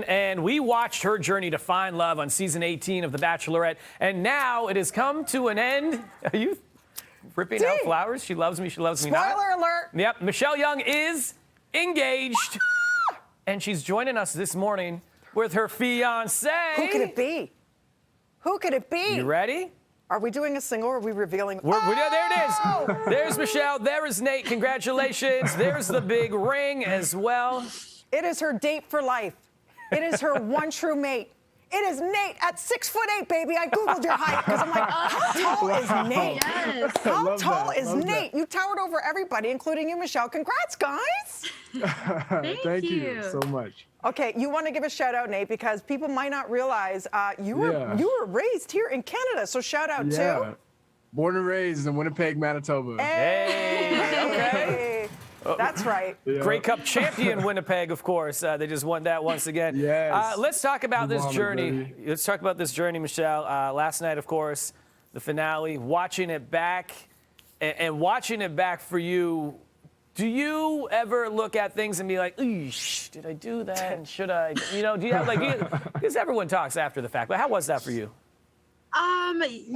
And we watched her journey to find love on season 18 of The Bachelorette. And now it has come to an end. Are you ripping out flowers? She loves me, she loves me not. Spoiler alert. Yep, Michelle Young is engaged. And she's joining us this morning with her fiancé. Who could it be? Who could it be? You ready? Are we doing a single or are we revealing? There it is. There's Michelle. There is Nayte. Congratulations. There's the big ring as well. It is her date for life. It is her one true mate. It is Nayte at 6'8", baby. I Googled your height because I'm like, how tall is Nayte? Yes. How tall is Nayte? You towered over everybody, including you, Michelle. Congrats, guys. Thank you so much. Okay, you want to give a shout out, Nayte, because people might not realize you were raised here in Canada. So shout out to. Born and raised in Winnipeg, Manitoba. Hey, okay. That's right. Yeah. Grey Cup champion Winnipeg, of course. They just won that once again. Yes. Let's talk about this Baby. journey. Let's talk about this journey, Michelle. Last night, of course, the finale, watching it back, and watching it back for you, do you ever look at things and be like, eesh, did I do that? And should I? You know, do you have like, because everyone talks after the fact, but how was that for you?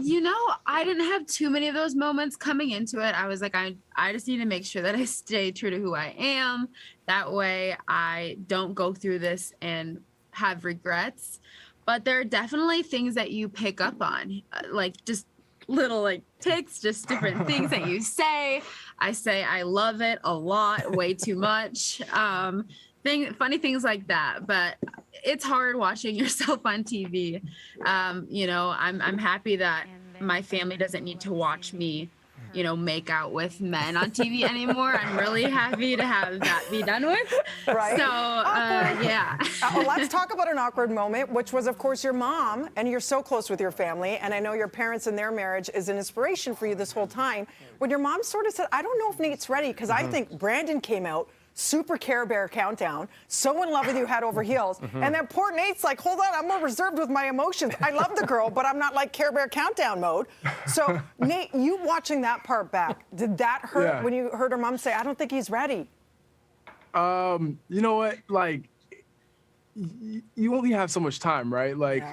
You know, I didn't have too many of those moments coming into it. I was like, I just need to make sure that I stay true to who I am. That way I don't go through this and have regrets. But there are definitely things that you pick up on, like just little like ticks, just different things that you say. I say I love it a lot, way too much. Funny things like that, but it's hard watching yourself on TV. You know, I'm happy that my family doesn't need to watch me, you know, make out with men on TV anymore. I'm really happy to have that be done with. Right. So, yeah. Let's talk about an awkward moment, which was, of course, your mom, and you're so close with your family, and I know your parents and their marriage is an inspiration for you this whole time. When your mom sort of said, I don't know if Nayte's ready, because I think Brandon came out super Care Bear countdown, so in love with you, head over heels. And then poor Nayte's like, hold on, I'm more reserved with my emotions. I love the girl, but I'm not like Care Bear countdown mode. So Nayte, you watching that part back, did that hurt when you heard her mom say, I don't think he's ready? You know what, like, you only have so much time, right? Like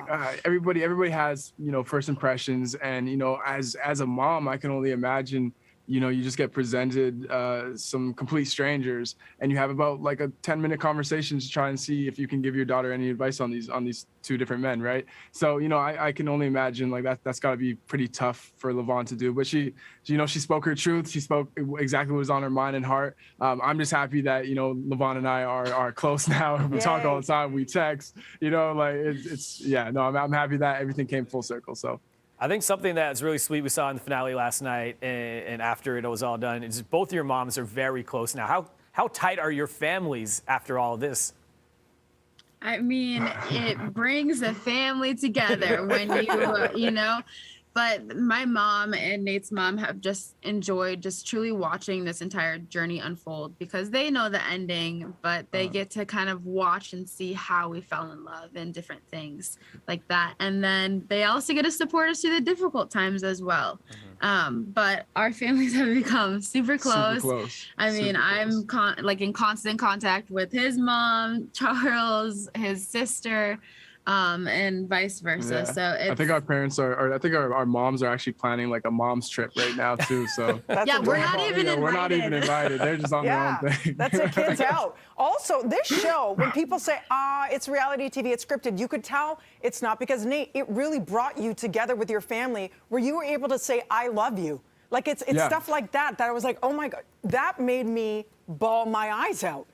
everybody has, you know, first impressions, and, you know, as a mom, I can only imagine, you know, you just get presented some complete strangers, and you have about like a 10-minute conversation to try and see if you can give your daughter any advice on these two different men, right? So, you know, I can only imagine like that's got to be pretty tough for Lavon to do. But she, you know, she spoke her truth. She spoke exactly what was on her mind and heart. I'm just happy that, you know, Lavon and I are close now. We talk all the time. We text. You know, like it's no. I'm happy that everything came full circle. So. I think something that's really sweet we saw in the finale last night and after it was all done is both your moms are very close now. How tight are your families after all of this? I mean, it brings a family together when you know. But my mom and Nayte's mom have just enjoyed just truly watching this entire journey unfold, because they know the ending, but they get to kind of watch and see how we fell in love and different things like that. And then they also get to support us through the difficult times as well. But our families have become super close. I mean, I'm like in constant contact with his mom, Charles, his sister, and vice versa. So I think our parents I think our moms are actually planning like a mom's trip right now too. So we're not even invited. We're not even invited. They're just on their own thing. That's the kids out. Also, this show, when people say, it's reality TV, it's scripted, you could tell it's not, because Nayte, it really brought you together with your family where you were able to say, I love you. Like it's stuff like that I was like, oh my God, that made me bawl my eyes out.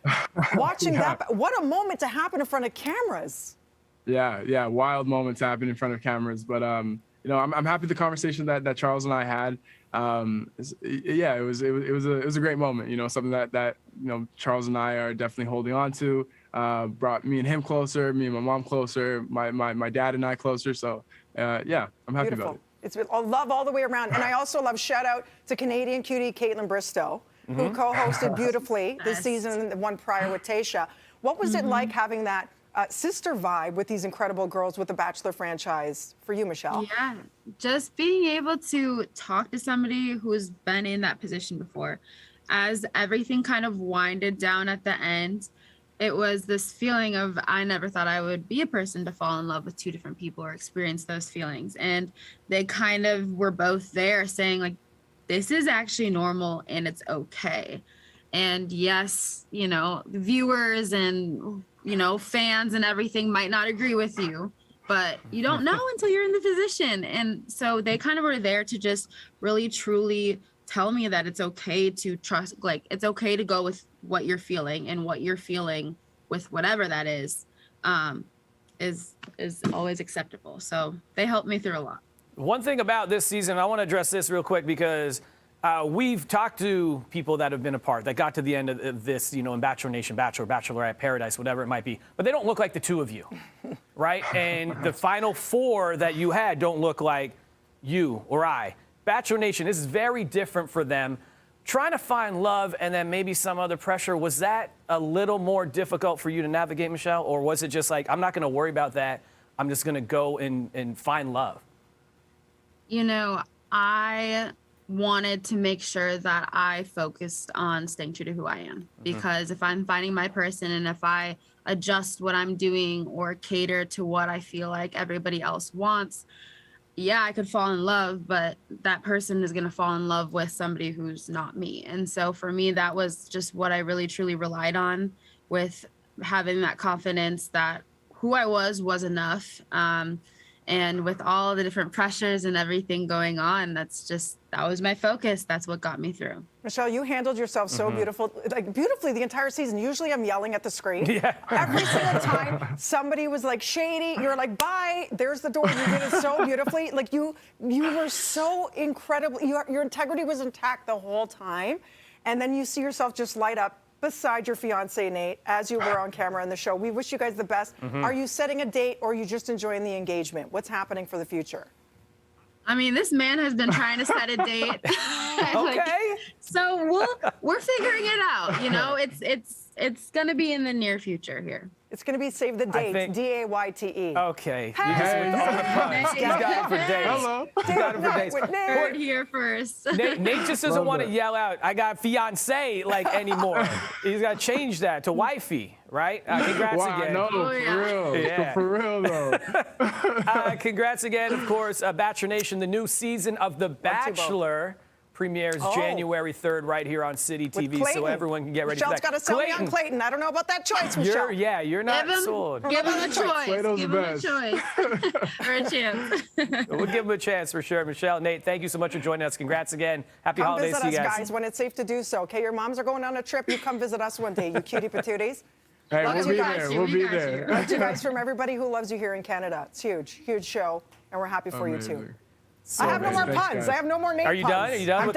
Watching that, what a moment to happen in front of cameras. Yeah, wild moments happen in front of cameras. But you know, I'm happy the conversation that Charles and I had. It was a great moment. You know, something that you know Charles and I are definitely holding on to. Brought me and him closer, me and my mom closer, my dad and I closer. So I'm happy about it. It's love all the way around. And I also love, shout out to Canadian cutie Caitlin Bristow, who co-hosted beautifully this season and the one prior with Tasha. What was it like having that sister vibe with these incredible girls with the Bachelor franchise for you, Michelle? Yeah, just being able to talk to somebody who's been in that position before. As everything kind of winded down at the end, it was this feeling of I never thought I would be a person to fall in love with two different people or experience those feelings. And they kind of were both there saying like, this is actually normal and it's okay. And yes, you know, viewers and, you know, fans and everything might not agree with you, but you don't know until you're in the position. And so they kind of were there to just really, truly tell me that it's okay to trust, like, it's okay to go with what you're feeling, and what you're feeling with whatever that is always acceptable. So they helped me through a lot. One thing about this season, I want to address this real quick because we've talked to people that have been a part, that got to the end of this, you know, in Bachelor Nation, Bachelor, Bachelorette, Paradise, whatever it might be, but they don't look like the two of you, right? And the final four that you had don't look like you or I. Bachelor Nation, this is very different for them. Trying to find love and then maybe some other pressure, was that a little more difficult for you to navigate, Michelle? Or was it just like, I'm not going to worry about that, I'm just going to go and find love? You know, I wanted to make sure that I focused on staying true to who I am, because if I'm finding my person and if I adjust what I'm doing or cater to what I feel like everybody else wants, yeah, I could fall in love, but that person is going to fall in love with somebody who's not me. And so for me, that was just what I really truly relied on, with having that confidence that who I was enough. And with all the different pressures and everything going on, that was my focus. That's what got me through. Michelle, you handled yourself so beautifully the entire season. Usually I'm yelling at the screen. Yeah. Every single time somebody was like shady, you're like, bye, there's the door. You did it so beautifully. Like you were so incredible. Your integrity was intact the whole time. And then you see yourself just light up beside your fiance, Nayte, as you were on camera in the show. We wish you guys the best. Are you setting a date, or are you just enjoying the engagement? What's happening for the future? I mean, this man has been trying to set a date. Okay. So we're figuring it out. You know, it's gonna be in the near future here. It's going to be Save the Dates, D-A-Y-T-E. Okay. Hey. You just with all the puns. He's got it for days. Hello. He's got it for days. With Nayte. Heard here first. Nate just doesn't want to yell out, I got fiancé, like, anymore. He's got to change that to wifey, right? Congrats again. No, Oh, yeah. for real. Yeah. For real, though. Congrats again, of course, Bachelor Nation. The new season of The Bachelor premieres January 3rd right here on City TV, so everyone can get ready Michelle's for that. got to sell me on Clayton. I don't know about that choice, Michelle. You're not sold. Give him a choice. Plato's Give him a best. choice. Or a chance. We'll give him a chance for sure. Michelle, Nate, thank you so much for joining us. Congrats again. Happy Come holidays visit to you us, guys. guys, when it's safe to do so. Okay, your moms are going on a trip. You come visit us one day, you cutie patooties. Hey, Love we'll you be guys. there. You We'll be got there. you. Love you guys from everybody who loves you here in Canada. It's huge, huge show, and we're happy for you too. Amazing. I have no more Thanks, puns. guys. I have no more Nate Are you puns. done? Are you done I'm with